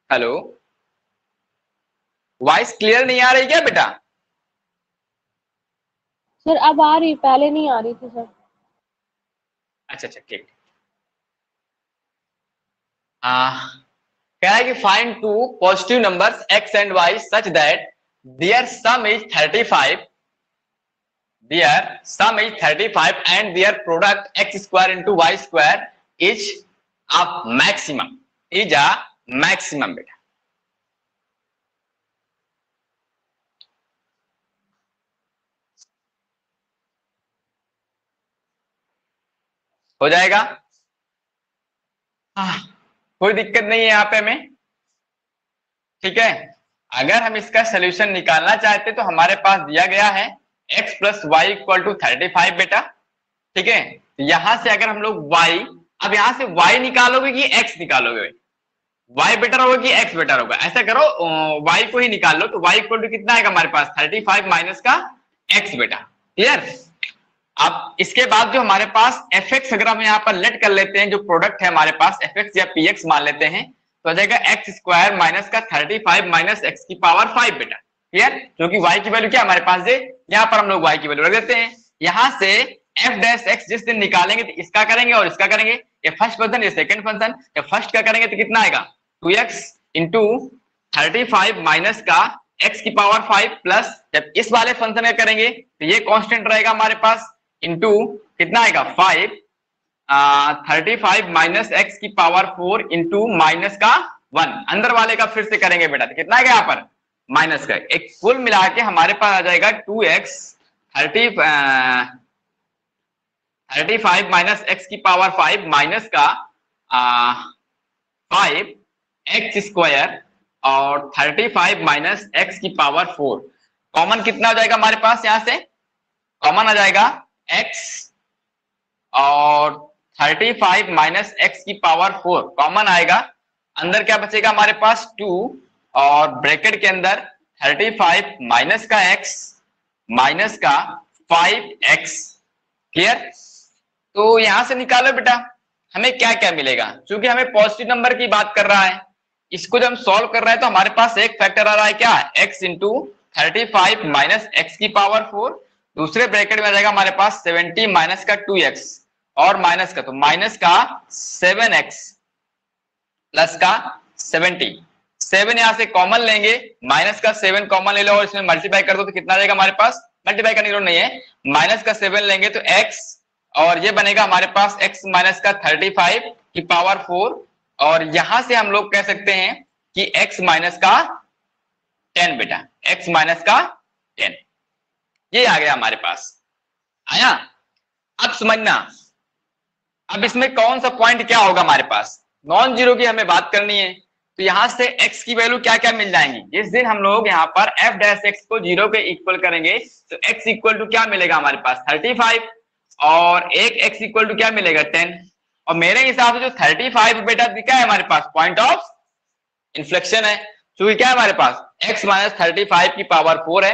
Hello, voice clear नहीं आ रही क्या बेटा? सर अब आ रही, पहले नहीं आ रही थी सर। अच्छा अच्छा ठीक। कह रहा है कि find two positive numbers x and y such that their sum is 35, their sum is 35 and their product x square into y square is a maximum, is a maximum बेटा। हो जाएगा? कोई दिक्कत नहीं है यहाँ पे हमें, ठीक है। अगर हम इसका सोल्यूशन निकालना चाहते तो हमारे पास दिया गया है x plus y equal to 35 बेटा, ठीक है। यहां से अगर हम लोग y, अब यहां से y निकालोगे कि x निकालोगे? y बेटर होगा कि x बेटर होगा? ऐसा करो, y को ही निकाल लो। तो y इक्वल टू कितना आएगा हमारे पास? 35 माइनस का x बेटा, क्लियर। अब इसके बाद जो हमारे पास fx अगर हम यहाँ पर लेट कर लेते हैं, जो प्रोडक्ट है हमारे पास fx या px मान लेते हैं, तो आ जाएगा एक्स स्क्वायर माइनस का 35 माइनस एक्स की पावर 5 बेटा, क्लियर। क्योंकि y की वैल्यू क्या हमारे पास है, यहाँ पर हम लोग y की वैल्यू रख देते हैं। यहां से एफ डैश एक्स जिस दिन निकालेंगे तो इसका करेंगे और इसका करेंगे, ये फर्स्ट फंक्शन ये सेकंड फंक्शन, ये फर्स्ट का करेंगे तो कितना आएगा 2x इंटू 35 माइनस का x की पावर 5 प्लस जब इस वाले फंक्शन का करेंगे तो ये कांस्टेंट रहेगा हमारे पास इंटू कितना आएगा 5, 35 माइनस एक्स की पावर 4 इंटू माइनस का 1, अंदर वाले का फिर से करेंगे बेटा तो कितना आएगा यहाँ पर माइनस का। एक कुल मिला के हमारे पास आ जाएगा 2x 35 माइनस एक्स की पावर 5 माइनस का 5 एक्स स्क्वायर और 35 माइनस एक्स की पावर 4। कॉमन कितना हो जाएगा हमारे पास? यहां से कॉमन आ जाएगा x और 35 माइनस एक्स की पावर 4 कॉमन आएगा। अंदर क्या बचेगा हमारे पास 2 और ब्रैकेट के अंदर 35 माइनस का x माइनस का 5x, क्लियर। तो यहां से निकालो बेटा हमें क्या क्या मिलेगा, क्योंकि हमें पॉजिटिव नंबर की बात कर रहा है। इसको जब हम सॉल्व कर रहे हैं तो हमारे पास एक फैक्टर आ रहा है क्या, x इंटू 35 माइनस एक्स की पावर 4, दूसरे ब्रैकेट में आ जाएगा हमारे पास 70 माइनस का 2x और माइनस का तो माइनस का 7x प्लस का 70। 7 यहां से कॉमन लेंगे, माइनस का 7 कॉमन ले लो और इसमें मल्टीप्लाई कर दो तो कितना आ जाएगा हमारे पास, मल्टीप्लाई करने की जरूरत नहीं है, माइनस का 7 लेंगे तो x और ये बनेगा हमारे पास x माइनस का 35 की पावर 4 और यहां से हम लोग कह सकते हैं कि x माइनस का 10 बेटा, x माइनस का 10 ये आ गया हमारे पास, आया। अब समझना, अब इसमें कौन सा पॉइंट क्या होगा हमारे पास, नॉन जीरो की हमें बात करनी है। तो यहां से x की वैल्यू क्या क्या मिल जाएंगी, जिस दिन हम लोग यहाँ पर f डैश x को 0 के इक्वल करेंगे तो x इक्वल टू क्या मिलेगा हमारे पास 35 और एक x इक्वल टू क्या मिलेगा 10। और मेरे हिसाब से जो 35 बेटा क्या है हमारे पास, पॉइंट ऑफ इन्फ्लेक्शन है, क्योंकि क्या है हमारे पास x माइनस 35 की पावर 4 है,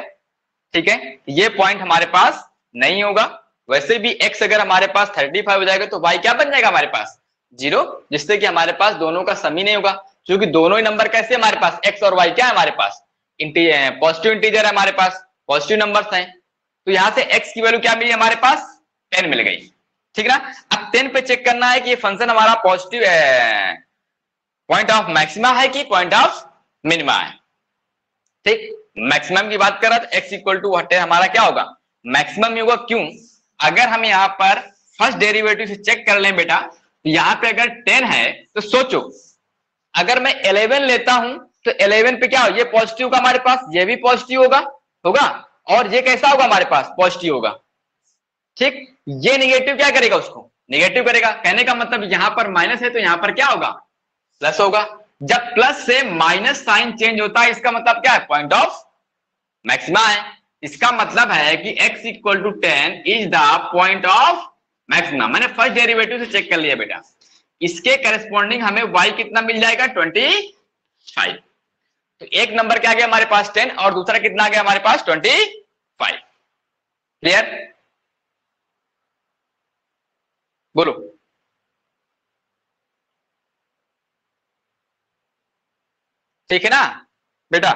ठीक है। ये पॉइंट हमारे पास नहीं होगा। वैसे भी x अगर हमारे पास 35 हो जाएगा तो y क्या बन जाएगा हमारे पास 0, जिससे कि हमारे पास दोनों का सम ही नहीं होगा, क्योंकि दोनों ही नंबर कैसे हमारे पास x और y क्या है हमारे पास पॉजिटिव इंटीजर है, हमारे पास पॉजिटिव नंबर्स हैं। तो यहां से x की वैल्यू क्या मिली हमारे पास 10 मिल गई, ठीक ना। अब 10 पे चेक करना है कि ये फंक्शन हमारा पॉजिटिव पॉइंट ऑफ मैक्सिमा है कि पॉइंट ऑफ मिनिमा है, ठीक। मैक्सिमम की बात कर रहा था x इक्वल टू हमारा क्या होगा मैक्सिमम ही होगा, क्यों, अगर हम यहाँ पर फर्स्ट डेरिवेटिव से चेक कर लें बेटा तो यहाँ पे अगर 10 है तो सोचो अगर मैं 11 लेता हूं तो 11 पे क्या हो, ये पॉजिटिव का हमारे पास, ये भी पॉजिटिव होगा होगा और ये कैसा होगा हमारे पास पॉजिटिव होगा, ठीक। ये निगेटिव क्या करेगा, उसको निगेटिव करेगा। कहने का मतलब यहां पर माइनस है तो यहां पर क्या होगा प्लस होगा। जब प्लस से माइनस साइन चेंज होता है इसका मतलब क्या है पॉइंट ऑफ मैक्सिमा है। इसका मतलब है कि x equal to 10 is the point of maxima. मैंने फर्स्ट डेरिवेटिव से चेक कर लिया बेटा, इसके करस्पॉन्डिंग हमें y कितना मिल जाएगा 25। तो एक नंबर क्या आ गया हमारे पास 10 और दूसरा कितना आ गया हमारे पास 25, क्लियर। बोलो ठीक है ना बेटा।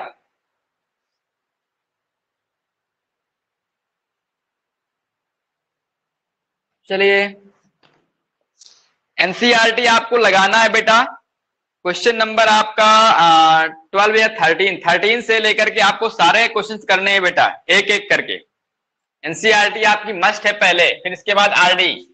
चलिए एनसीईआरटी आपको लगाना है बेटा। क्वेश्चन नंबर आपका 12 या 13 से लेकर के आपको सारे क्वेश्चंस करने हैं बेटा, एक एक करके। एनसीईआरटी आपकी मस्ट है पहले, फिर इसके बाद आरडी।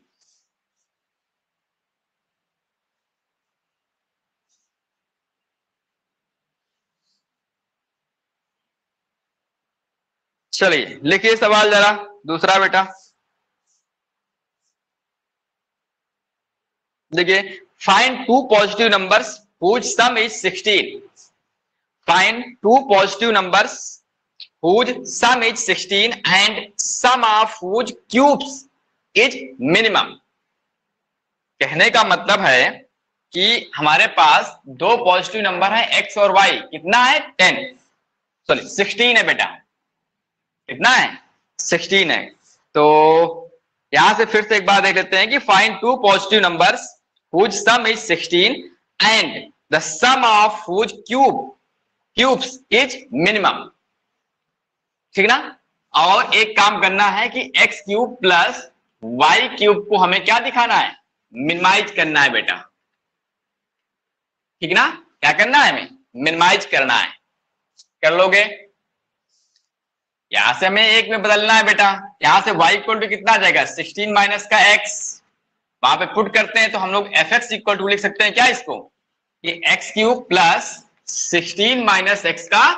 चलिए लिखिए सवाल जरा दूसरा बेटा। देखिए, find two positive numbers whose sum is 16. Find two positive numbers whose sum is 16 and sum of whose cubes is minimum. कहने का मतलब है कि हमारे पास दो पॉजिटिव नंबर है x और y, कितना है 10, सॉरी 16 है बेटा। कितना है 16 है। तो यहां से फिर से एक बार देख लेते हैं कि find two positive numbers whose sum is 16 and the sum of whose cubes is minimum। ठीक ना। और एक काम करना है कि x cube plus y cube को हमें क्या दिखाना है, मिनिमाइज करना है बेटा। ठीक ना, क्या करना है हमें, मिनिमाइज करना है। कर लोगे, यहां से हमें एक में बदलना है बेटा। यहां से y इक्वल टू कितना आ जाएगा 16 माइनस का x, वहां पे पुट करते हैं तो हम लोग fx इक्वल टू लिख सकते हैं क्या इसको, ये x cube plus 16 minus x का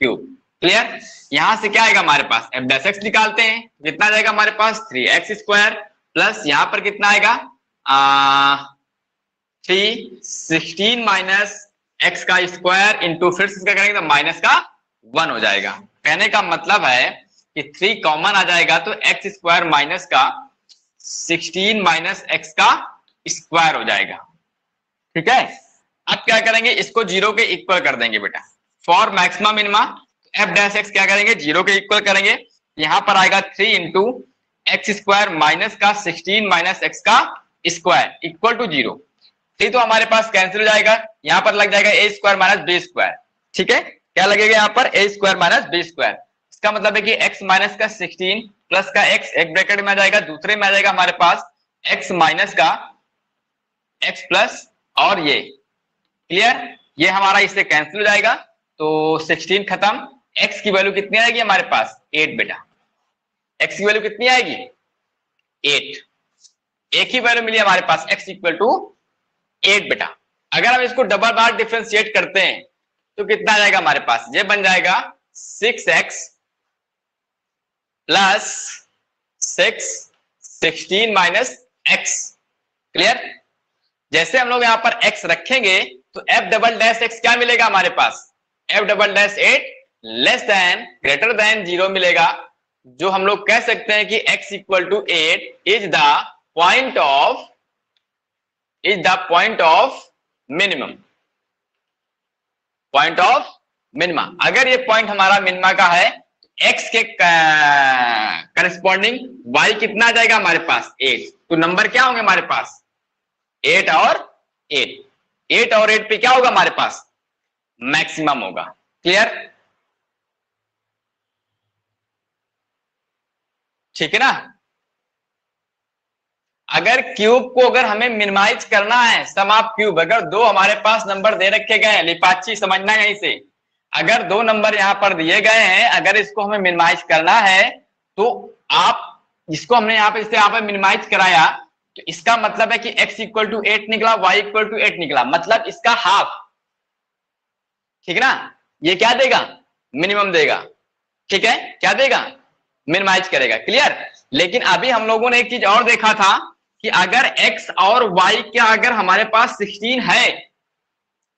क्यूब। क्लियर। यहां से क्या आएगा हमारे पास, एफ डैश एक्स निकालते हैं, कितना जाएगा हमारे पास 3x स्क्वायर प्लस यहां पर कितना आएगा 16 माइनस एक्स का स्क्वायर इंटू फिर से क्या करेंगे तो माइनस का 1 हो जाएगा। कहने का मतलब है कि 3 कॉमन आ जाएगा तो एक्स स्क्वायर माइनस का 16 माइनस एक्स का स्क्वायर हो जाएगा। ठीक है। अब क्या करेंगे, इसको 0 के इक्वल कर देंगे बेटा। For maximum minima F dash x क्या करेंगे 0 के इक्वल करेंगे। यहां पर आएगा 3 इंटू एक्स स्क्वायर माइनस का 16 माइनस एक्स का स्क्वायर इक्वल टू 0। तो हमारे पास कैंसिल हो जाएगा, यहां पर लग जाएगा ए स्क्वायर माइनस बी स्क्वायर। ठीक है, क्या लगेगा यहाँ पर ए स्क्वायर माइनस बी स्क्वायर। इसका मतलब है कि x माइनस का 16 प्लस का x एक ब्रैकेट में आ जाएगा, दूसरे में आ जाएगा हमारे पास x माइनस का x प्लस और ये। क्लियर, ये हमारा इससे कैंसिल हो जाएगा तो 16 खत्म। x की वैल्यू कितनी आएगी हमारे पास 8 बेटा। x की वैल्यू कितनी आएगी 8, एक ही वैल्यू मिली हमारे पास x इक्वल टू 8 बेटा। अगर हम इसको डबल बार डिफरेंशिएट करते हैं तो कितना आ जाएगा हमारे पास, ये बन जाएगा 6x plus 6 16 minus x। Clear. जैसे हम लोग यहां पर x रखेंगे तो f डबल डैश x क्या मिलेगा हमारे पास, f double dash 8 less than greater than 0 मिलेगा, जो हम लोग कह सकते हैं कि x equal to 8 is the point of minimum. Point of minima, अगर ये पॉइंट हमारा मिनिमा का है तो x के करस्पॉन्डिंग y कितना आ जाएगा हमारे पास 8। तो नंबर क्या होंगे हमारे पास 8 और 8, 8 और 8 पे क्या होगा हमारे पास मैक्सिमम होगा। क्लियर। ठीक है ना। अगर क्यूब को अगर हमें मिनिमाइज करना है, सम ऑफ क्यूब, अगर दो हमारे पास नंबर दे रखे गए हैं, लिपाची समझना यहीं से, अगर दो नंबर यहां पर दिए गए हैं, अगर इसको हमें मिनिमाइज करना है तो आप इसको हमने यहां पे मिनिमाइज कराया तो इसका मतलब है कि x इक्वल टू 8 निकला, y इक्वल टू 8 निकला, मतलब इसका हाफ। ठीक है ना, ये क्या देगा मिनिमम देगा। ठीक है, क्या देगा मिनिमाइज करेगा। क्लियर। लेकिन अभी हम लोगों ने एक चीज और देखा था कि अगर x और y क्या अगर हमारे पास 16 है,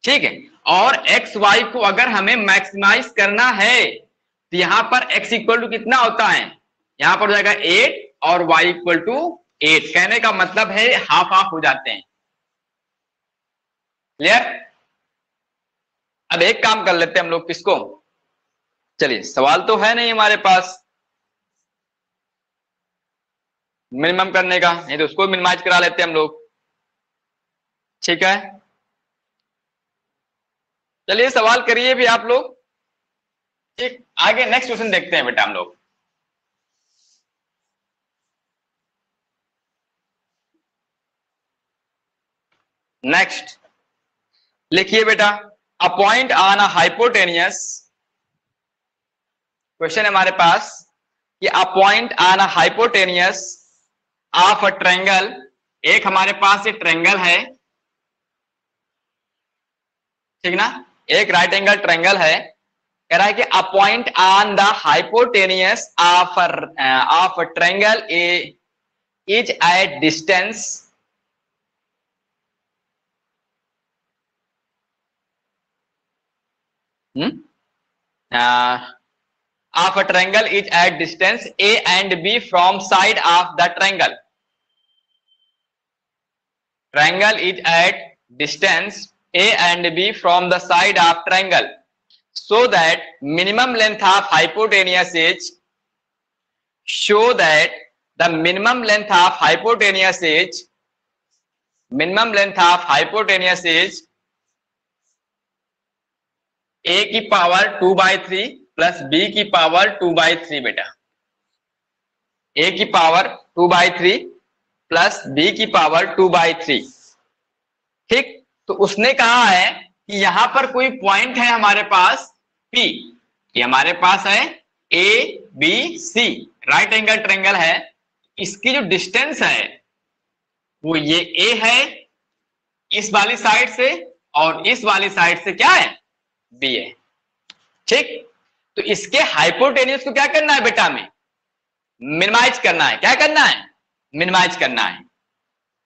ठीक है, और x y को अगर हमें मैक्सिमाइज करना है तो यहां पर x इक्वल टू कितना होता है, यहां पर हो जाएगा 8 और y इक्वल टू 8। कहने का मतलब है हाफ हाफ हो जाते हैं। क्लियर। अब एक काम कर लेते हैं हम लोग, किसको, चलिए सवाल तो है नहीं हमारे पास मिनिमम करने का, नहीं तो उसको मिनिमाइज करा लेते हैं हम लोग। ठीक है, चलिए सवाल करिए भी आप लोग। ठीक, आगे नेक्स्ट क्वेश्चन देखते हैं बेटा हम लोग। नेक्स्ट लिखिए बेटा, a point on a hypotenuse, question है हमारे पास कि a point on a hypotenuse of a triangle, एक हमारे पास ये ट्रायंगल है, ठीक ना, एक राइट एंगल ट्रायंगल है, कह रहा है कि a point on the hypotenuse of triangle is at distance of a triangle is at distance A and B from side of the triangle. Triangle is at distance A and B from the side of triangle, so that minimum length of hypotenuse is, show that the minimum length of hypotenuse is, minimum length of hypotenuse is A की power 2/3 plus B की power 2/3 बेटा, A की power 2/3 plus B की power 2/3। ठीक, तो उसने कहा है कि यहां पर कोई पॉइंट है हमारे पास P, ये हमारे पास है A B C, right angle triangle है, इसकी जो डिस्टेंस है वो ये A है इस वाली साइड से, और इस वाली साइड से क्या है, B है। ठीक, तो इसके हाइपोटेन्यूज को क्या करना है बेटा, में मिनिमाइज करना है, क्या करना है, मिनिमाइज करना है,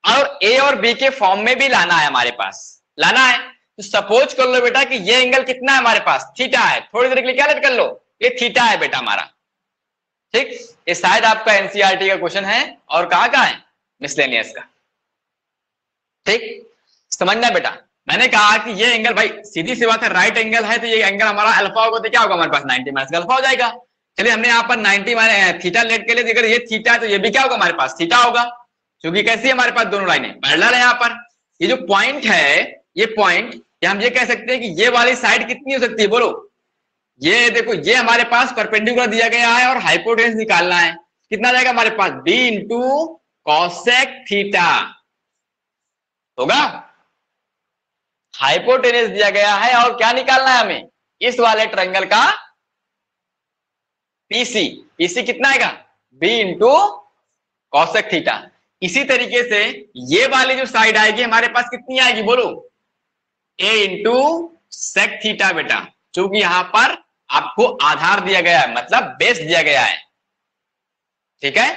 और ए और बी के फॉर्म में भी लाना है, हमारे पास लाना है। तो सपोज कर लो बेटा कि ये एंगल कितना है हमारे पास, थीटा है, थोड़ी देर के लिए क्या कर लो, ये थीटा है बेटा हमारा। ठीक, ये शायद आपका एनसीईआरटी का क्वेश्चन है, और कहां का है, मिसलेनियस का। ठीक, समझना बेटा, मैंने कहा कि ये एंगल भाई सीधी सी बात है, राइट एंगल है, तो ये एंगल हमारा अल्फा होगा, तो क्या होगा हमारे पास 90 माइनस अल्फा हो जाएगा। चलिए हमने यहाँ पर 90 माइनस थीटा लेट के लिए, अगर ये थीटा है तो ये भी क्या होगा हमारे पास, थीटा होगा, क्योंकि कैसी है हमारे पास दोनों लाइनें पैरेलल है। यहाँ पर ये जो पॉइंट है, ये पॉइंट, या हम ये कह सकते हैं कि ये वाली साइड कितनी हो सकती है, बोलो, ये देखो, ये हमारे पास परपेंडिकुलर दिया गया है और हाइपोटेन्यूज निकालना है, कितना जाएगा हमारे पास, b इंटू कॉसेक थीटा होगा। हाइपोटेन्यूज दिया गया है और क्या निकालना है हमें, इस वाले ट्रायंगल का पीसी, पीसी कितना आएगा, b इंटू कॉसेक थीटा। इसी तरीके से ये वाली जो साइड आएगी हमारे पास कितनी आएगी, बोलो, a इंटू सेक थीटा बेटा, क्योंकि यहां पर आपको आधार दिया गया है, मतलब बेस दिया गया है। ठीक है,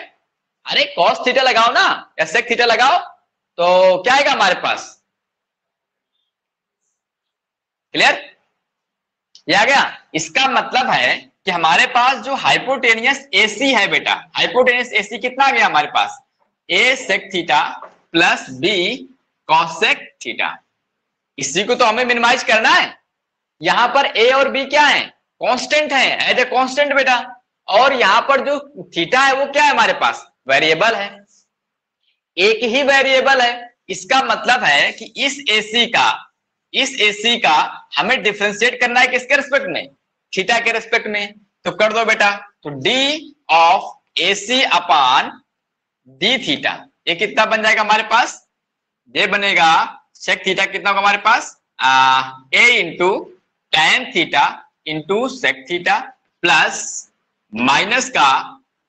अरे कॉस थीटा लगाओ ना या सेक थीटा लगाओ, तो क्या आएगा हमारे पास, क्लियर, ये आ गया। इसका मतलब है कि हमारे पास जो हाइपोटेनियस AC है बेटा, हाइपोटेनियस AC कितना आ गया हमारे पास, A sec theta plus B cosec theta. इसी को तो हमें मिनिमाइज करना है। यहां पर A और B क्या है, कांस्टेंट है, एज ए कांस्टेंट बेटा, और यहां पर जो थीटा है वो क्या है हमारे पास, वेरिएबल है, एक ही वेरिएबल है। इसका मतलब है कि इस AC का हमें डिफरेंशिएट करना है किसके रिस्पेक्ट में, थीटा के रिस्पेक्ट में। तो कर दो बेटा, तो D of AC upon D theta, ये कितना बन जाएगा हमारे पास, ये बनेगा सेक थीटा कितना होगा हमारे पास, A into tan theta into sec theta plus minus का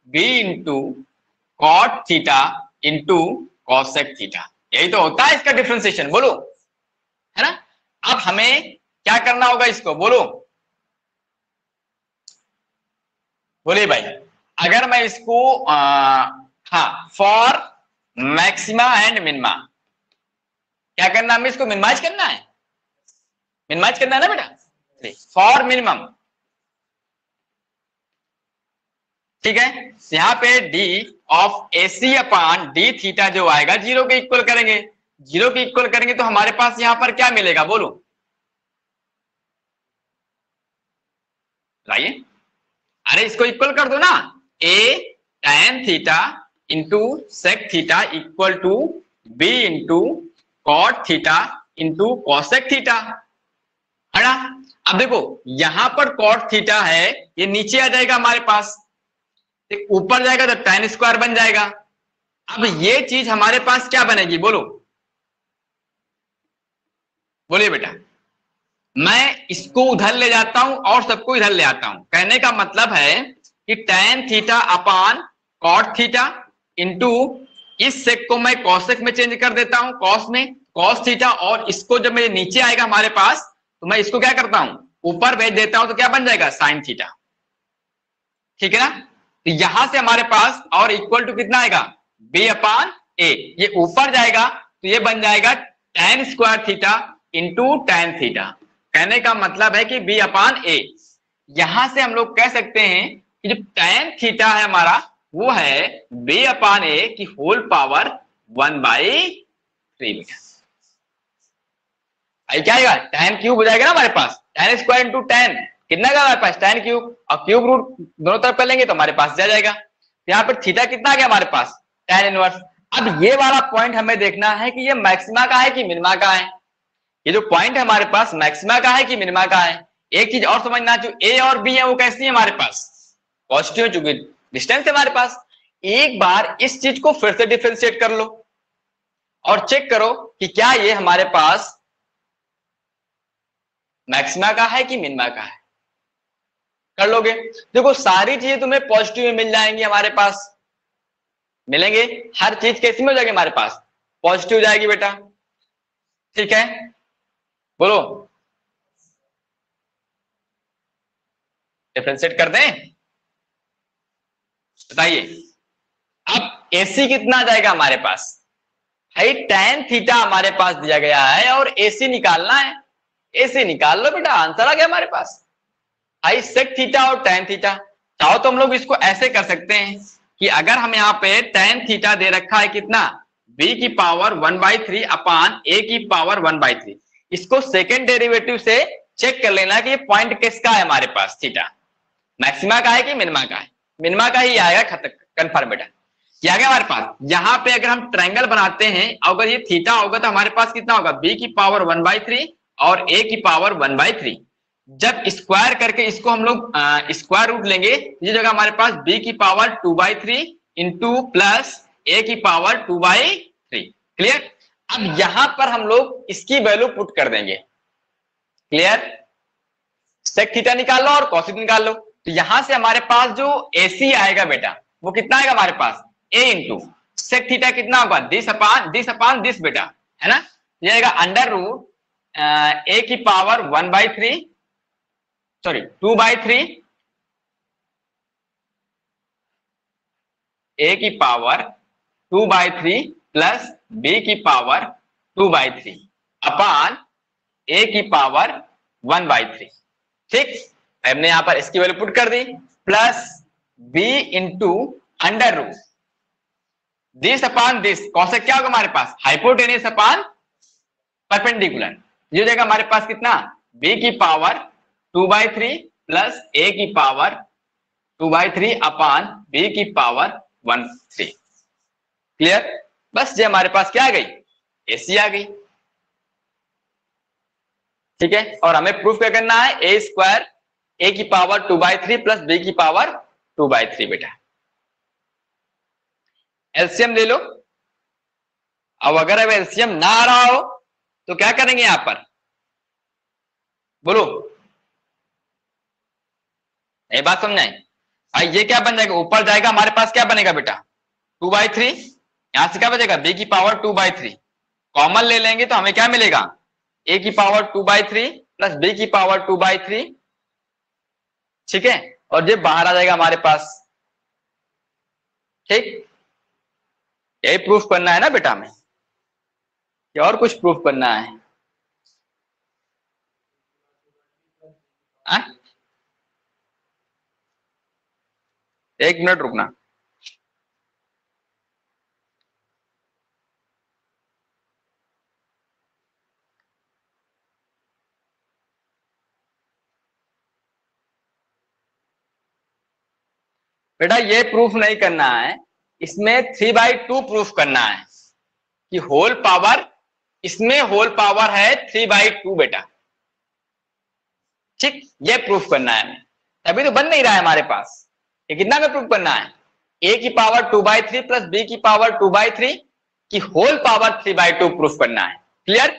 B into cot theta into cosec theta. यही तो होता है इसका डिफरेंशिएशन, बोलो, है ना। अब हमें क्या करना होगा इसको, बोलो, बोलिए भाई, अगर मैं इसको हाँ, फॉर मैक्सिमा एंड मिनिमा, क्या करना है हमें, इसको मिनिमाइज करना है, मिनिमाइज करना है ना बेटा, फॉर मिनिमम। ठीक है, यहां पे D of AC upon D theta जो आएगा जीरो के इक्वल करेंगे, जीरो के इक्वल करेंगे तो हमारे पास यहां पर क्या मिलेगा, बोलो, लाइए, अरे इसको इक्वल कर दो ना, A tan theta into sec theta equal to B into cot theta into cosec theta. है ना। अब देखो यहां पर cot थीटा है, ये नीचे आ जाएगा हमारे पास, ऊपर जाएगा तो tan स्क्वायर बन जाएगा। अब ये चीज हमारे पास क्या बनेगी, बोलो बोलिए बेटा। मैं इसको उधर ले जाता हूं और सबको इधर ले आता हूं, कहने का मतलब है कि tan theta upon cot theta into इस सेक को मैं कॉसेक में चेंज कर देता हूं, कॉस में cos थीटा, और इसको जब मेरे नीचे आएगा हमारे पास तो मैं इसको क्या करता हूं ऊपर भेज देता हूं, तो क्या बन जाएगा sin थीटा। ठीक है ना। तो यहां से हमारे पास और इक्वल टू कितना आएगा b अपान ए, ये ऊपर जाएगा तो ये बन जाएगा tan square theta into tan theta. कहने का मतलब है कि b अपान ए। यहां से हम लोग कह सकते हैं कि जो tan थीटा है हमारा वो है b अपान ए की होल पावर 1/3। क्या आएगा tan क्यूब हो जाएगा ना हमारे पास, tan स्क्वायर इंटू tan कितना का हमारे पास tan क्यूब, और क्यूब रूट दोनों तरफ कर लेंगे तो हमारे पास जा जाएगा। यहाँ पर थीटा कितना आ गया हमारे पास tan इनवर्स। अब ये वाला पॉइंट हमें देखना है कि ये मैक्सिमा का है कि मिनिमा का है। ये जो पॉइंट है हमारे पास मैक्सिमा का है कि मिनिमा का है। एक चीज और समझना, जो ए और बी है वो कैसी है हमारे पास पॉजिटिव, चूंकि डिस्टेंस है हमारे पास। एक बार इस चीज को फिर से डिफरेंशिएट कर लो और चेक करो कि क्या ये हमारे पास मैक्सिमा का है कि मिनिमा का है, कर लोगे। देखो सारी चीजें तुम्हें पॉजिटिव में मिल जाएंगी, हमारे पास मिलेंगे, हर चीज कैसी में हो जाएगी हमारे पास पॉजिटिव हो जाएगी बेटा। ठीक है बोलो, डिफरेंशिएट कर दें, बताइए। अब एसी कितना आ जाएगा हमारे पास, भाई tan थीटा हमारे पास दिया गया है और एसी निकालना है, एसी निकाल लो बेटा, आंसर आ गया हमारे पास। आई सेक थीटा और tan थीटा। चाहो तो हम लोग इसको ऐसे कर सकते हैं कि अगर हम यहाँ पे tan थीटा दे रखा है कितना b की पावर 1/3 अपान a की पावर 1/3, इसको सेकेंड डेरिवेटिव से चेक कर लेना कि ये पॉइंट किसका है हमारे पास, थीटा मैक्सिमा का है कि मिनिमा का है। मिनिमा का ही आएगा, कंफर्म बेटा। क्या गया हमारे पास, यहाँ पे अगर हम ट्रायंगल बनाते हैं अगर ये थीटा होगा तो हमारे पास कितना होगा b की पावर 1/3 और a की पावर 1/3। जब स्क्वायर करके इसको हम लोग स्क्वायर रूट लेंगे, ये जगह हमारे पास b की पावर 2/3 इंटू प्लस a की पावर 2/3। क्लियर। अब यहां पर हम लोग इसकी वैल्यू पुट कर देंगे। क्लियर। सेक थीटा निकाल लो और कॉसिक निकाल लो, तो यहां से हमारे पास जो AC आएगा बेटा वो कितना आएगा हमारे पास a इंटू सेक थीटा कितना होगा दिस अपान दिस बेटा, है ना। ये आएगा अंडर रूट a की पावर 1/3 सॉरी 2/3 a की पावर 2/3 प्लस b की पावर 2/3 अपान a की पावर 1/3। ठीक, हमने यहां पर इसकी वैल्यू पुट कर दी, plus b into under root this upon this, cosec क्या होगा हमारे पास हाइपोटेन्यूस अपान परपेंडिकुलर। ये जाएगा हमारे पास कितना b की पावर 2/3 प्लस a की पावर 2/3 अपान b की पावर 1/3। क्लियर। बस ये हमारे पास क्या आ गई AC आ गई। ठीक है, और हमें प्रूफ क्या करना है, a स्क्वायर a की पावर 2/3 प्लस b की पावर 2/3 बेटा। एलसीएम ले लो। अब अगर अब एलसीएम ना आ रहा हो तो क्या करेंगे यहां पर, बोलो ये बात समझाएं। भाई ये क्या बन जाएगा, ऊपर जाएगा हमारे पास क्या बनेगा बेटा 2/3, यहां से क्या बचेगा b की पावर 2/3, कॉमन ले लेंगे तो हमें क्या मिलेगा a की पावर 2/3 प्लस b की पावर 2/3। ठीक है, और ये बाहर आ जाएगा हमारे पास। ठीक, यही प्रूफ करना है ना बेटा हमें, या और कुछ प्रूफ करना है। एक मिनट रुकना। बेटा ये प्रूफ नहीं करना है, इसमें 3/2 प्रूफ करना है कि होल पावर, इसमें होल पावर है 3/2 बेटा। ठीक, ये प्रूफ करना है हमें। अभी तो बन नहीं रहा है हमारे पास, ये कितना में प्रूफ करना है, a की पावर 2/3 प्लस b की पावर 2/3 की होल पावर 3/2 प्रूफ करना है। क्लियर?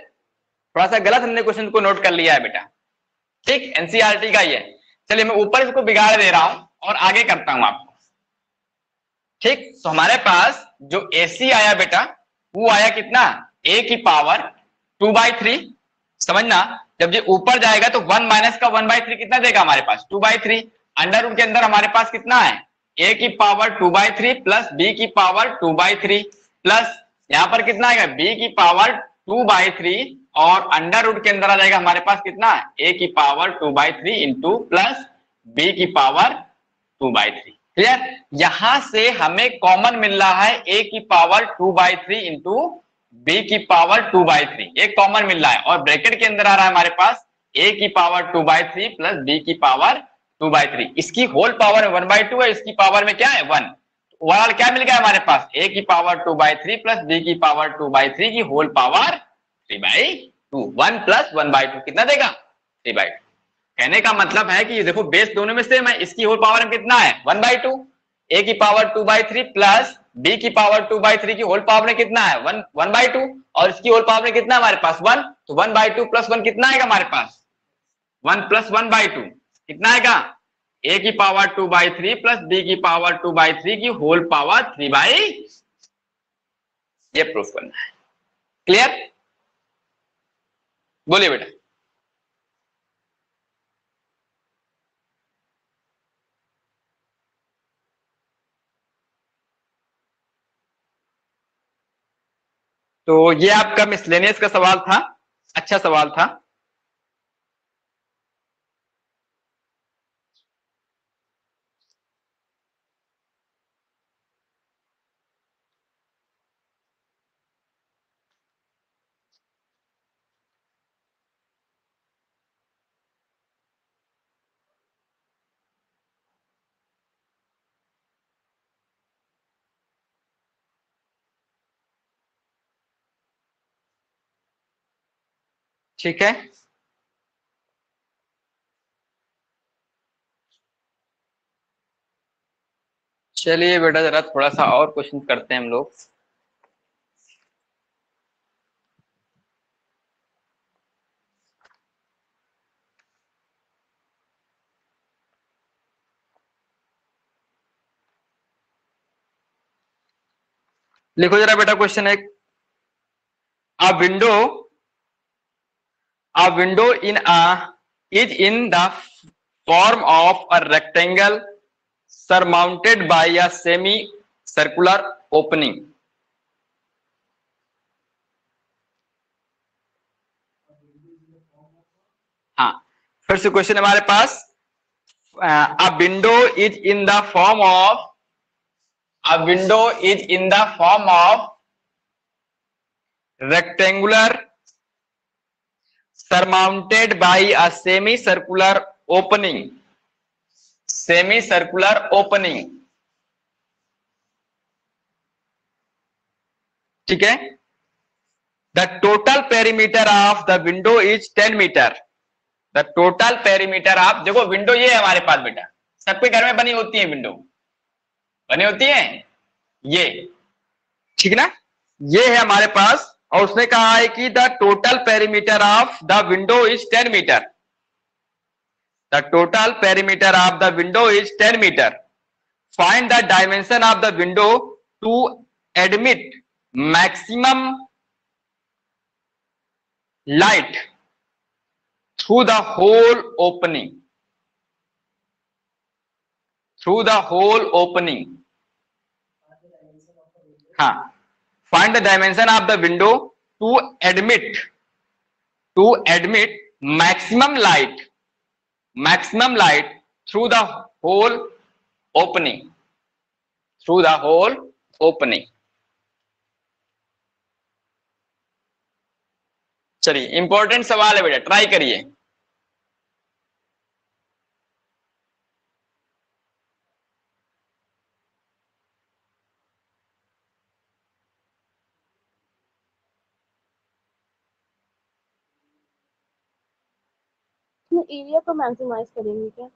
थोड़ा सा गलत हमने क्वेश्चन को नोट कर लिया है बेटा, ठीक, एनसीईआरटी का ये। चलिए मैं ऊपर इसको बिगाड़ दे रहा हूं और आगे करता हूं आपको। ठीक, तो हमारे पास जो एसी आया बेटा वो आया कितना, a की पावर 2/3, समझना, जब ये ऊपर जाएगा तो 1 माइनस का 1/3 कितना देगा हमारे पास, 2/3। अंडर रूट के अंदर हमारे पास कितना है, a की पावर 2/3 प्लस b की पावर 2/3 प्लस यहां पर कितना आएगा, b की पावर 2/3 और अंडर रूट के अंदर आ जाएगा हमारे पास कितना, a की पावर 2/3 इंटू प्लस b की पावर 2/3। क्लियर? यहां से हमें कॉमन मिल रहा है a की पावर 2/3 इंटू b की पावर 2/3, एक कॉमन मिल रहा है और ब्रैकेट के अंदर आ रहा है हमारे पास a की पावर 2/3 प्लस b की पावर 2/3, इसकी होल पावर 1/2 है, इसकी पावर में क्या है 1। ओवरऑल क्या मिल गया हमारे पास, a की पावर 2/3 प्लस b की पावर 2/3 की होल पावर 3/2, 1 प्लस 1/2 कितना देगा, 3/2। कहने का मतलब है कि ये देखो बेस दोनों में सेम है, इसकी होल पावर में कितना है 1/2, a की पावर 2/3 प्लस b की पावर 2/3 की होल पावर में कितना है 1/2 और इसकी होल पावर में कितना है हमारे पास 1, तो 1/2 प्लस 1 कितना आएगा हमारे पास, 1 प्लस 1/2 कितना आएगा, a की पावर 2/3 प्लस b की पावर 2/3 की होल पावर 3/, ये प्रूफ करना है। क्लियर? बोलिए बेटा। तो ये आपका मिसलेनियस का सवाल था, अच्छा सवाल था। ठीक है, चलिए बेटा जरा थोड़ा सा और क्वेश्चन करते हैं हम लोग। लिखो जरा बेटा क्वेश्चन एक, अ window in is in the form of a rectangle surmounted by a semi circular opening। हाँ, फिर से क्वेश्चन हमारे पास, a window is in the form of rectangular surmounted by a semicircular opening, ठीक है। The total perimeter of the window is 10 metre. The total perimeter of, देखो window ये है हमारे पास बेटा, सबके घर में बनी होती है विंडो, बनी होती है ये, ठीक ना, ये है हमारे पास। और उसने कहा है कि the total perimeter of the window is 10 metre. The total perimeter of the window is 10 metre. Find the dimension of the window to admit maximum light through the whole opening, हाँ, find the dimension of the window to admit maximum light through the whole opening, चलिए important सवाल है बेटा, try करिए। इसमें area को maximise करेंगे क्या?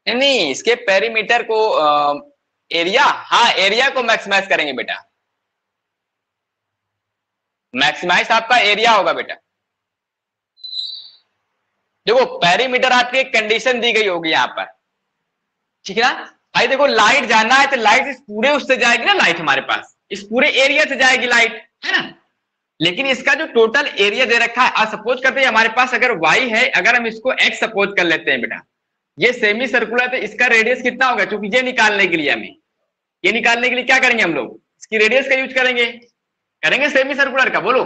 नहीं नहीं, इसके पेरीमीटर को एरिया, हाँ एरिया को मैक्सिमाइज करेंगे बेटा। मैक्सिमाइज आपका एरिया होगा बेटा। देखो पेरीमीटर आपकी एक कंडीशन दी गई होगी यहाँ पर, ठीक है ना भाई। देखो लाइट जाना है तो लाइट इस पूरे उससे जाएगी ना, लाइट हमारे पास इस पूरे एरिया से जाएगी लाइट, है ना। लेकिन इसका जो टोटल एरिया दे रखा है, सपोज करते हैं हमारे पास अगर y है, अगर हम इसको x सपोज कर लेते हैं बेटा, ये सेमी सर्कुलर, तो इसका रेडियस कितना होगा, क्योंकि ये निकालने के लिए हमें, ये निकालने के लिए क्या करेंगे हम लोग, इसकी रेडियस का यूज करेंगे, करेंगे सेमी सर्कुलर का। बोलो,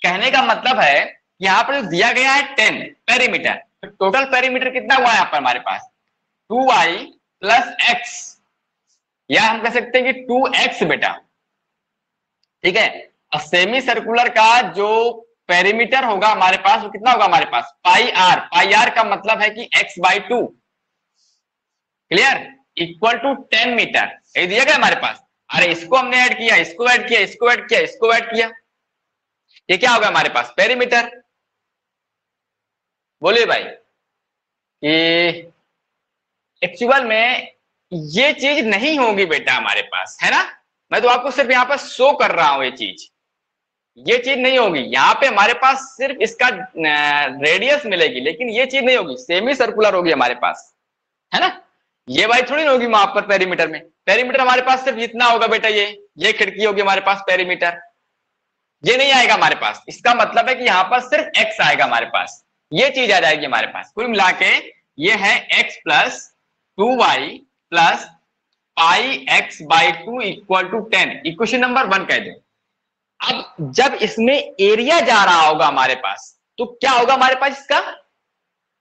कहने का मतलब है यहाँ पर जो दिया गया है 10 पेरीमीटर, तो टोटल पेरीमीटर कितना हुआ है यहाँ पर हमारे पास 2y प्लस x, या हम कह सकते हैं कि 2x बेटा, ठीक है। अब सेमी सर्कुलर का जो पेरीमीटर होगा हमारे पास वो कितना होगा हमारे पास पाई आर, पाई आर का मतलब है कि x/2, clear, equal to 10 metre, ये दिया गया हमारे पास। अरे इसको हमने ऐड किया, इसको ऐड किया, इसको ऐड किया, इसको ऐड किया, ये क्या होगा हमारे पास पेरीमीटर। बोलिए भाई, कि एक्चुअल में ये चीज नहीं होगी बेटा हमारे पास, है ना। मैं तो आपको सिर्फ यहाँ पर शो कर रहा हूं, ये चीज नहीं होगी। यहाँ पे हमारे पास सिर्फ इसका रेडियस मिलेगी, लेकिन ये चीज नहीं होगी, सेमी सर्कुलर होगी हमारे पास, है ना। ये भाई थोड़ी ना होगी वहां पर पेरीमीटर में, पेरीमीटर हमारे पास सिर्फ इतना होगा बेटा, ये खिड़की होगी हमारे पास पेरीमीटर, ये नहीं आएगा हमारे पास। इसका मतलब है कि यहाँ पर सिर्फ x आएगा हमारे पास, ये चीज आ जाएगी हमारे पास। कुल मिला के ये है x plus 2y plus pi x/2 equal to 10, equation number 1 कह दो। अब जब इसमें एरिया जा रहा होगा हमारे पास, तो क्या होगा हमारे पास, इसका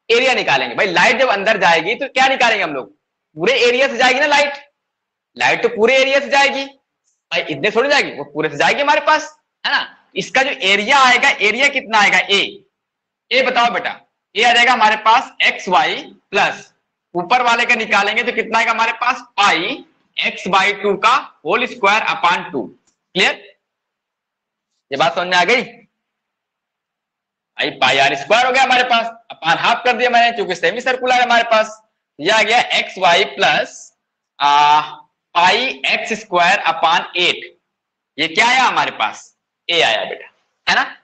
एरिया निकालेंगे। भाई लाइट जब अंदर जाएगी तो क्या निकालेंगे हम लोग, पूरे एरिया से जाएगी ना लाइट, लाइट तो पूरे एरिया से जाएगी भाई, इतने थोड़ी जाएगी, वो पूरे से जाएगी हमारे पास, है ना। इसका जो एरिया आएगा, एरिया कितना आएगा ए बताओ बेटा, ए आ जाएगा हमारे पास XY प्लस ऊपर वाले का निकालेंगे तो कितना आएगा हमारे पास पाई x/2 का होल स्क्वायर अपॉन 2, क्लियर, ये बात समझ में आ गई। आई पाई आर स्क्वायर हो गया हमारे पास, अपॉन हाफ कर दिया मैंने क्योंकि सेमी सर्कुलर है हमारे पास। ये आ गया XY plus pi x square upon 8, ये क्या आया हमारे पास ए आया बेटा, है ना।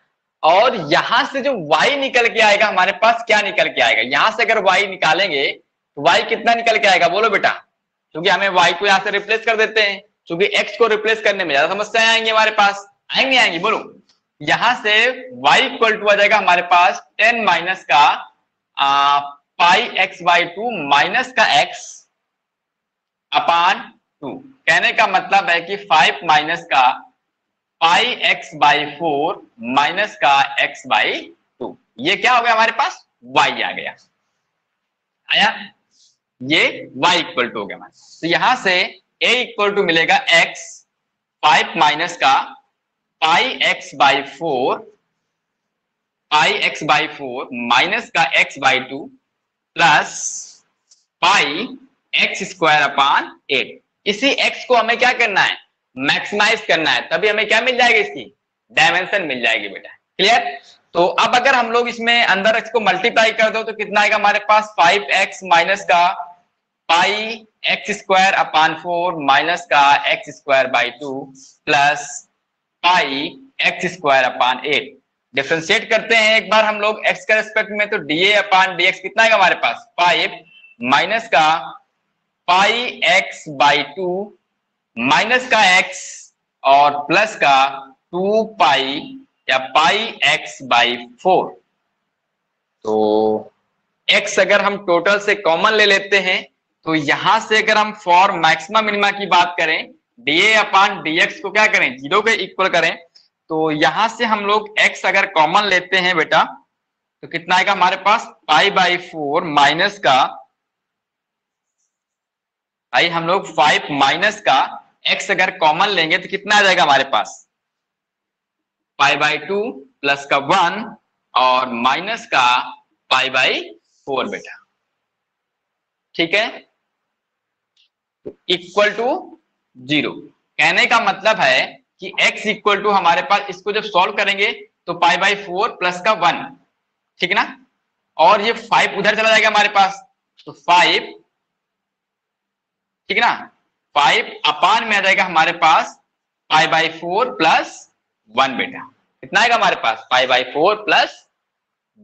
और यहां से जो y निकल के आएगा हमारे पास, क्या निकल के आएगा, यहां से अगर y निकालेंगे तो y कितना निकल के आएगा, बोलो बेटा, क्योंकि हमें y को यहां से रिप्लेस कर देते हैं, क्योंकि x को रिप्लेस करने में ज्यादा समस्याएं आएंगी हमारे पास, आएंगी आएंगी, बोलो। यहां से y इक्वल टू आ जाएगा हमारे पास 10 माइनस का पाई x/2 माइनस का x अपॉन 2, कहने का मतलब है कि 5 माइनस का पाई x/4 माइनस का x/2, ये क्या हो गया हमारे पास y आ गया, आया, ये y इक्वल टू हो गया हमारे। तो यहां से a इक्वल टू मिलेगा x 5 माइनस का पाई x/4 माइनस का x/2 plus pi x square upon 8। इसी x को हमें क्या करना है, मैक्सिमाइज करना है, तभी हमें क्या मिल जाएगी, इसकी डायमेंशन मिल जाएगी बेटा, क्लियर। तो अब अगर हम लोग इसमें अंदर x को मल्टीप्लाई कर दो तो कितना आएगा हमारे पास 5x माइनस का पाई x स्क्वायर अपॉन 4 माइनस का x square by 2 plus pi x square upon 8। Differentiate करते हैं एक बार हम लोग x के रेस्पेक्ट में, तो dA अपॉन dx कितना आएगा हमारे पास 5 माइनस का पाई x/2 माइनस का x और प्लस का 2 पाई या पाई x/4। तो x अगर हम टोटल से कॉमन ले लेते हैं तो यहां से अगर हम फॉर मैक्सिमा मिनिमा की बात करें, dA अपॉन dx को क्या करें, 0 के इक्वल करें, तो यहां से हम लोग x अगर कॉमन लेते हैं बेटा तो कितना आएगा हमारे पास पाई/4 माइनस का, भाई हम लोग 5 माइनस का x अगर कॉमन लेंगे तो कितना आ जाएगा हमारे पास पाई/2 प्लस का 1 और माइनस का पाई/4 बेटा, ठीक है, इक्वल टू 0। कहने का मतलब है कि x इक्वल टू हमारे पास, इसको जब सॉल्व करेंगे तो पाई/4 प्लस का 1, ठीक है ना, और ये 5 उधर चला जाएगा हमारे पास, तो 5, ठीक है ना, 5 अपान में आ जाएगा हमारे पास π/4 प्लस 1 बेटा। कितना आएगा हमारे पास, π/4 प्लस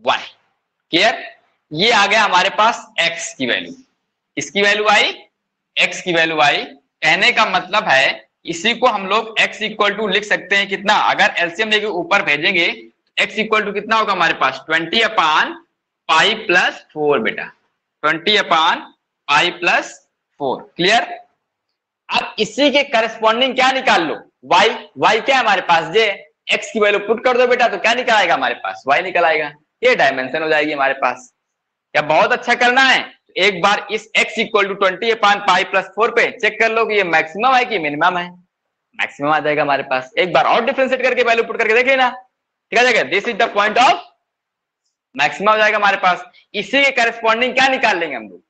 1। क्लियर? ये आ गया हमारे पास x की वैल्यू। किसकी वैल्यू आई, x की वैल्यू आई। कहने का मतलब है इसी को हम लोग x इक्वल टू लिख सकते हैं कितना, अगर एलसीएम लेके ऊपर भेजेंगे तो x इक्वल टू कितना होगा हमारे पास, 20 अपान पाई प्लस 4 बेटा, 20 अपान पाई प्लस 4। क्लियर? अब इसी के करस्पॉन्डिंग क्या निकाल लो, y। y क्या है हमारे पास, जे x की वैल्यू पुट कर दो बेटा, तो क्या निकल आएगा हमारे पास, y निकल आएगा। ये डायमेंशन हो जाएगी हमारे पास। क्या बहुत अच्छा करना है, एक बार इस x equal to 20 upon pi plus 4 पे चेक कर लो कि ये मैक्सिमम है कि मिनिमम है। मैक्सिमम आ जाएगा हमारे पास। एक बार और डिफरेंशिएट करके वैल्यू पुट करके देख लेना, ठीक है। This is the point of maximum हो जाएगा हमारे पास। इसी के करस्पॉन्डिंग क्या निकाल लेंगे हम लोग,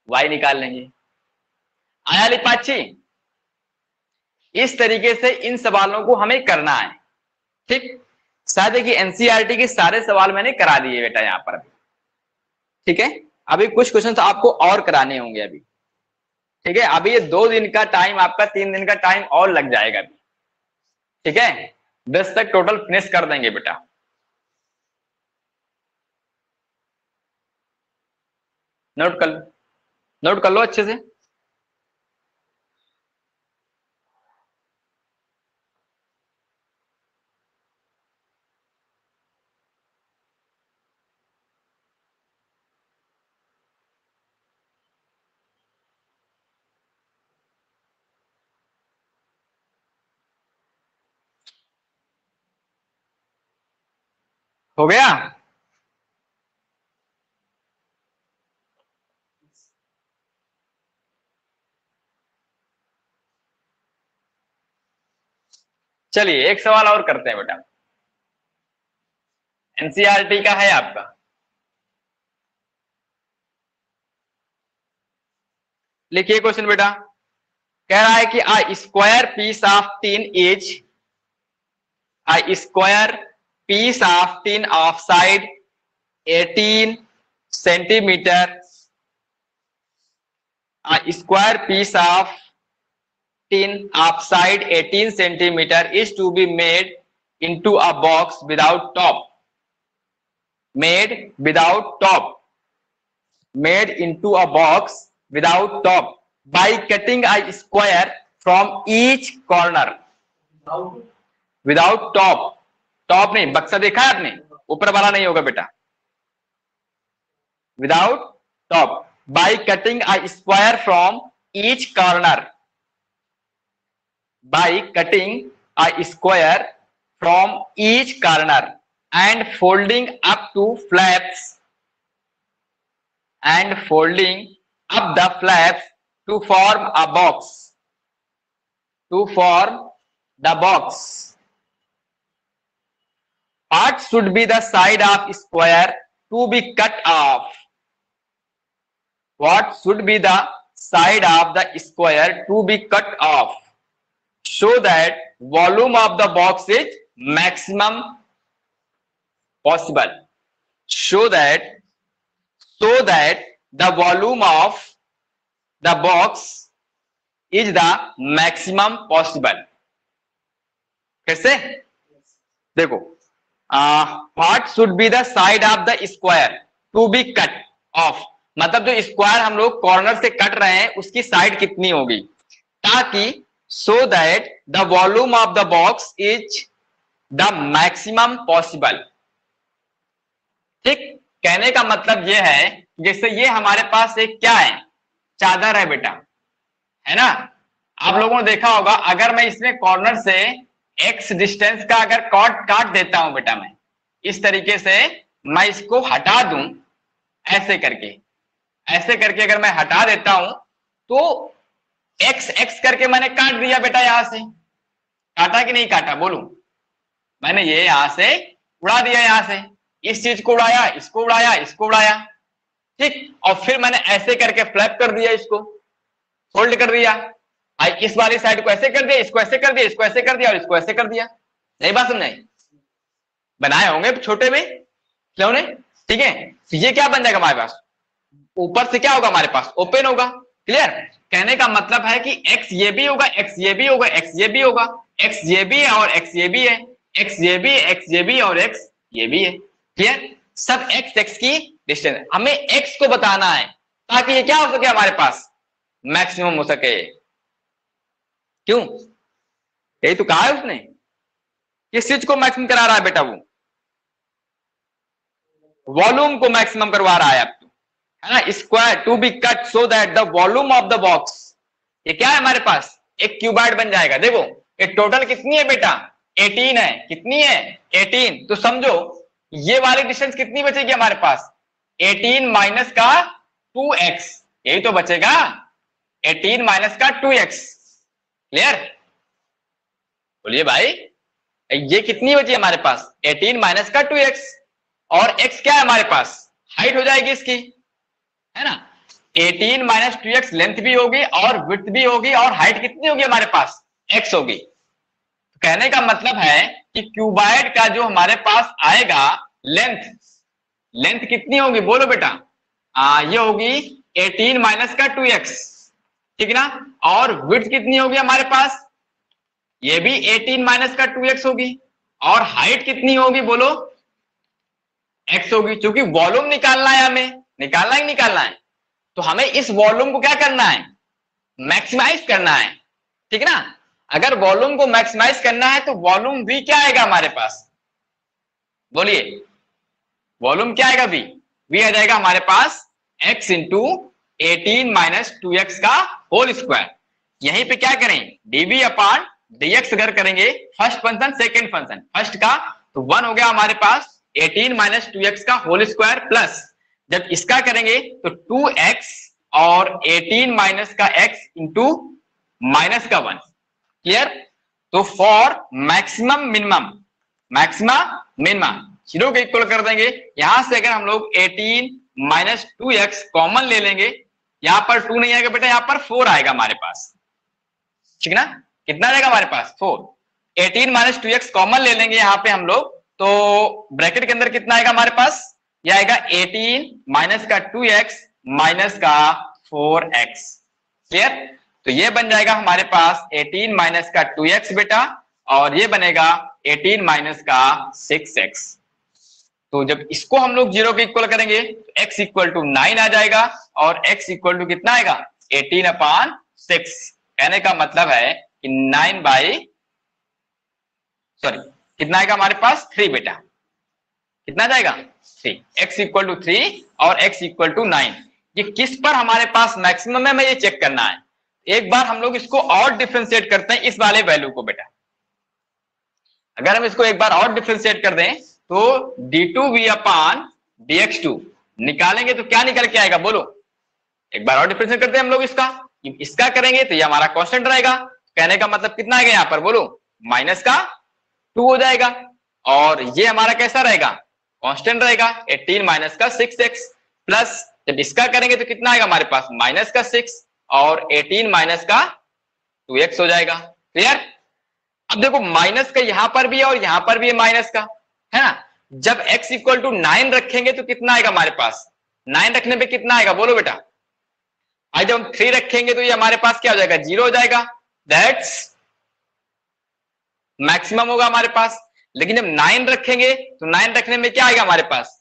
y निकाल लेंगे। आया लिपाची? इस तरीके से इन सवालों को हमें करना है, ठीक। शायद देखिए एनसीईआरटी के सारे सवाल मैंने करा दिए बेटा यहाँ पर, ठीक है। अभी कुछ क्वेश्चन तो आपको और कराने होंगे अभी, ठीक है। अभी ये 2 दिन का टाइम आपका, 3 दिन का टाइम और लग जाएगा अभी, ठीक है। 10 तक टोटल फिनिश कर देंगे बेटा। नोट कर लो अच्छे से। हो गया? चलिए एक सवाल और करते हैं बेटा, एनसीईआरटी का है आपका। लिखिए क्वेश्चन बेटा। कह रहा है कि a square piece of tin is, a square piece of tin of side 18 centimetre, a square piece of tin of side 18 centimeter is to be made into a box without top, made without top, made into a box without top by cutting a square from each corner, without top, top नहीं, बक्सा देखा है आपने, ऊपर वाला नहीं होगा बेटा, without top, by cutting a square from each corner, by cutting a square from each corner and folding up to flaps, and folding up the flaps to form a box, to form the box. What should be the side of square to be cut off? What should be the side of the square to be cut off so that volume of the box is maximum possible? So that the volume of the box is the maximum possible. कैसे? देखो, what should be the side of the square to be cut off, मतलब जो square हम लोग corner से cut रहे हैं उसकी साइड कितनी होगी, ताकि so that the volume of the box is the maximum possible। ठीक, कहने का मतलब ये है, जैसे ये हमारे पास एक क्या है, चादर है बेटा, है ना। आप लोगों ने देखा होगा, अगर मैं इसमें कॉर्नर से x डिस्टेंस का अगर काट देता हूं बेटा, मैं इस तरीके से मैं इसको हटा दूं, ऐसे करके अगर मैं हटा देता हूं तो x करके मैंने काट दिया बेटा, यहां से काटा कि नहीं काटा, बोलूं, मैंने ये यहां से उड़ा दिया, यहां से इस चीज को उड़ाया, इसको उड़ाया, इसको उड़ाया, ठीक। और फिर मैंने ऐसे करके फ्लैप कर दिया, इसको फोल्ड कर दिया, इस वाली साइड को ऐसे कर दिया, इसको ऐसे कर दिया, इसको ऐसे कर दिया और इसको ऐसे कर दिया। नहीं बात समझाई? बनाए होंगे छोटे में खिलौने, ठीक है, तो ये क्या बन जाएगा हमारे पास, ऊपर से क्या होगा हमारे पास, ओपन होगा। क्लियर, कहने का मतलब है कि एक्स ये भी होगा, एक्स ये भी होगा, एक्स ये भी होगा, एक्स ये भी है और एक्स ये भी है, एक्स ये भी, एक्स ये भी और एक्स ये भी है। क्लियर, सब एक्स एक्स की डिस्टेंस, हमें एक्स को बताना है ताकि ये क्या हो सके हमारे पास, मैक्सिमम हो सके। क्यों, यही तो कहा है उसने, किस चीज को मैक्सिमम करा रहा है बेटा, वो वॉल्यूम को मैक्सिमम करवा रहा है आपको, है ना। Square to be cut so that the volume of the box, ये क्या है हमारे पास, एक क्यूबाइड बन जाएगा। देखो ये टोटल कितनी है बेटा, 18 है, कितनी है 18, तो समझो ये वाली डिस्टेंस कितनी बचेगी हमारे पास, 18 माइनस का 2x, यही तो बचेगा, 18 माइनस का 2x। क्लियर, बोलिए भाई, ये कितनी बची हमारे पास, 18 माइनस का 2x, और x क्या है हमारे पास, हाइट हो जाएगी इसकी, है ना। 18 माइनस 2x लेंथ भी होगी और विड्थ भी होगी, और हाइट कितनी होगी हमारे पास, x होगी। तो कहने का मतलब है कि क्यूबाइड का जो हमारे पास आएगा लेंथ, लेंथ कितनी होगी बोलो बेटा, ये होगी 18 माइनस का 2x, ठीक ना। और विड्थ कितनी होगी हमारे पास, ये भी 18 माइनस का 2x होगी, और हाइट कितनी होगी बोलो, x होगी। क्योंकि वॉल्यूम निकालना है, हमें निकालना ही निकालना है, तो हमें इस वॉल्यूम को क्या करना है, मैक्सिमाइज करना है, ठीक ना। अगर वॉल्यूम को मैक्सिमाइज करना है तो वॉल्यूम v क्या आएगा हमारे पास, बोलिए, वॉल्यूम क्या आएगा, v आ जाएगा हमारे पास x इंटू 18 माइनस 2x का होल स्क्वायर। यहीं पे क्या करें, dv अपॉन dx अगर करेंगे, first function second function, first का तो 1 हो गया हमारे पास 18 माइनस 2x का होल स्क्वायर, प्लस जब इसका करेंगे तो 2x और 18 माइनस का x इंटू माइनस का 1। क्लियर, तो for maximum minimum, maxima minima zero के इक्वल कर देंगे। यहां से अगर हम लोग 18 माइनस 2x कॉमन ले लेंगे, यहां पर 2 नहीं आएगा बेटा, यहां पर 4 आएगा हमारे पास, ठीक ना। कितना रहेगा हमारे पास 4, 18 माइनस 2x कॉमन ले लेंगे यहां पे हम लोग, तो ब्रैकेट के अंदर कितना आएगा हमारे पास, ये आएगा 18 माइनस का 2x माइनस का 4x। क्लियर, तो ये बन जाएगा हमारे पास 18 माइनस का 2x बेटा, और ये बनेगा 18 माइनस का 6x। तो जब इसको हम लोग जीरो के इक्वल करेंगे तो x इक्वल टू 9 आ जाएगा, और x इक्वल टू कितना आएगा 18 अपॉन 6। कहने का मतलब है कि 9 बाई, सॉरी कितना आएगा हमारे पास 3 बेटा, कितना जाएगा 3, x इक्वल टू 3 और x इक्वल टू 9। ये किस पर हमारे पास मैक्सिमम है, हमें ये चेक करना है। एक बार हम लोग इसको और डिफरेंशिएट करते हैं इस वाले वैल्यू को बेटा, अगर हम इसको एक बार और डिफरेंशिएट कर दें तो d2v अपॉन dx2 निकालेंगे तो क्या निकल के आएगा बोलो, एक बार और डिफरेंशिएट करते हैं हम लोग इसका करेंगे तो ये हमारा कांस्टेंट रहेगा। कहने का मतलब कितना आएगा यहां पर बोलो, माइनस का 2 हो जाएगा, और ये हमारा कैसा रहेगा, कांस्टेंट रहेगा 18 माइनस का 6x, प्लस जब इसका करेंगे तो कितना आएगा हमारे पास माइनस का 6 और 18 माइनस का 2x हो जाएगा। क्लियर, अब देखो माइनस का यहां पर भी है और यहां पर भी है माइनस का, है ना। जब x इक्वल टू 9 रखेंगे तो कितना आएगा हमारे पास, 9 रखने पे कितना आएगा बोलो बेटा, आज जब हम 3 रखेंगे तो ये हमारे पास क्या हो जाएगा, 0 हो जाएगा, दैट्स मैक्सिमम होगा हमारे पास। लेकिन जब 9 रखेंगे तो 9 रखने में क्या आएगा हमारे पास,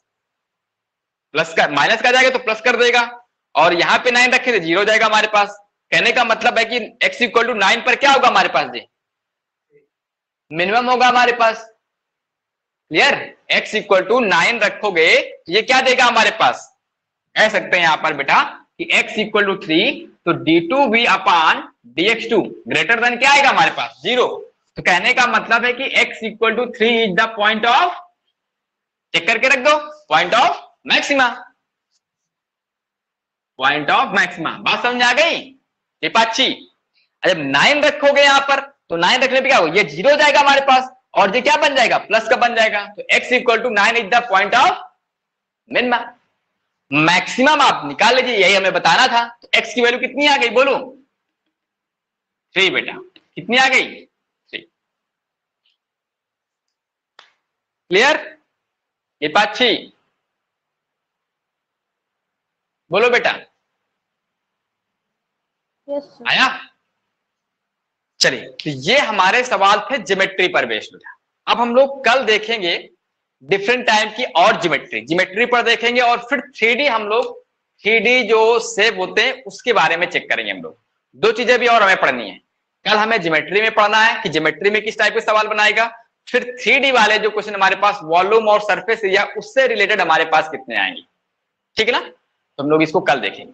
प्लस का, माइनस का जाएगा तो प्लस कर देगा, और यहां पे 9 रखे तो 0 हो जाएगा हमारे पास। कहने का मतलब है कि x इक्वल टू 9 पर क्या होगा हमारे पास, जी मिनिमम होगा हमारे पास। क्लियर, x इक्वल टू 9 रखोगे तो ये क्या देगा हमारे पास, कह सकते हैं यहां पर बेटा कि x इक्वल टू 3, तो d2v upon dx2 greater than क्या आएगा हमारे पास 0। तो कहने का मतलब है कि x equal to 3 is the point of, check करके रख दो, point of maxima, point of maxima. बात समझ आ गई पाची। जब 9 रखोगे यहां पर तो 9 रखने पे क्या होगा, ये 0 हो जाएगा हमारे पास, और ये क्या बन जाएगा, प्लस का बन जाएगा। तो x equal to 9 is the point of minima, maximum आप निकाल लीजिए, यही हमें बताना था। तो x की वैल्यू कितनी आ गई बोलो, 3 बेटा, कितनी आ गई 3। क्लियर, ये पाची। बोलो बेटा, यस सर। आया? चलिए, तो ये हमारे सवाल थे ज्योमेट्री पर बेस्ड। अब हम लोग कल देखेंगे डिफरेंट टाइप की और ज्योमेट्री पर देखेंगे, और फिर 3D हम लोग 3D जो शेप होते हैं उसके बारे में चेक करेंगे हम लोग। दो चीजें भी और हमें पढ़नी है। कल हमें ज्योमेट्री में पढ़ना है कि ज्योमेट्री में किस टाइप के सवाल बनाएगा, फिर 3D वाले जो क्वेश्चन हमारे पास वॉल्यूम और सरफेस एरिया उससे रिलेटेड हमारे पास कितने आएंगे। ठीक है ना? तो हम लोग इसको कल देखेंगे।